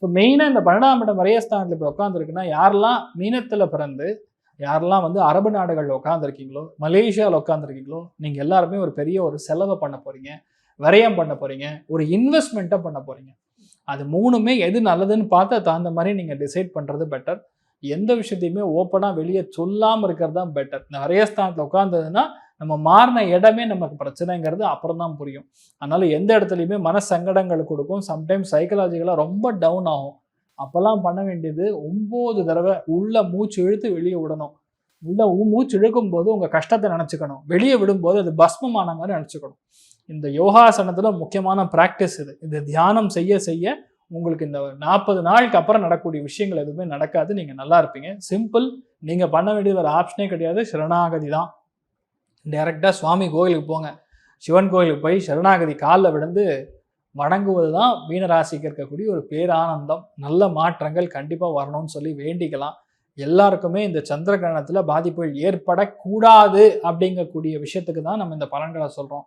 இப்போ மெயினாக இந்த 12ஆம் இடம் விரயஸ்தானத்தில் இப்போ உட்காந்துருக்குன்னா யாரெல்லாம் மீனத்தில் பிறந்து யாரெல்லாம் வந்து அரபு நாடுகளில் உட்காந்துருக்கீங்களோ, மலேசியாவில் உட்காந்துருக்கீங்களோ, நீங்கள் எல்லாருமே ஒரு பெரிய ஒரு செலவை பண்ண போகிறீங்க, விரயம் பண்ண போகிறீங்க, ஒரு இன்வெஸ்ட்மெண்ட்டை பண்ண போகிறீங்க. அது மூணுமே எது நல்லதுன்னு பார்த்து தகுந்த மாதிரி நீங்கள் டிசைட் பண்ணுறது பெட்டர். எந்த விஷயத்தையுமே ஓப்பனாக வெளியே சொல்லாமல் இருக்கிறது தான் பெட்டர். இந்த விரயஸ்தானத்தில் உட்காந்ததுன்னா நம்ம மாறின இடமே நமக்கு பிரச்சனைங்கிறது அப்புறம் தான் புரியும். அதனால எந்த இடத்துலையுமே மன சங்கடங்கள் கொடுக்கும். சம்டைம்ஸ் சைக்கலாஜிக்கலாக ரொம்ப டவுன் ஆகும். அப்போல்லாம் பண்ண வேண்டியது 9 தடவை உள்ள மூச்சு இழுத்து வெளியே விடணும். உள்ள மூச்சு இழுக்கும் போது உங்கள் கஷ்டத்தை நினச்சிக்கணும், வெளியே விடும்போது அது பஸ்மமான மாதிரி நினச்சிக்கணும். இந்த யோகாசனத்தில் முக்கியமான ப்ராக்டிஸ் இது. இந்த தியானம் செய்ய செய்ய உங்களுக்கு இந்த 40 நாளுக்கு அப்புறம் நடக்கக்கூடிய விஷயங்கள் எதுவுமே நடக்காது. நீங்கள் நல்லா இருப்பீங்க. சிம்பிள். நீங்கள் பண்ண வேண்டியது ஒரு ஆப்ஷனே கிடையாது. சரணாகதி தான். டைரெக்டாக சுவாமி கோயிலுக்கு போங்க. சிவன் கோயிலுக்கு போய் சரணாகதி காலில் விழுந்து வணங்குவது தான் மீனராசிக்கு இருக்கக்கூடிய ஒரு பேரானந்தம். நல்ல மாற்றங்கள் கண்டிப்பாக வரணும்னு சொல்லி வேண்டிக்கலாம். எல்லாருக்குமே இந்த சந்திர கிரகணத்தில் பாதிப்புகள் ஏற்படக்கூடாது அப்படிங்கக்கூடிய விஷயத்துக்கு தான் நம்ம இந்த பலன்களை சொல்கிறோம்.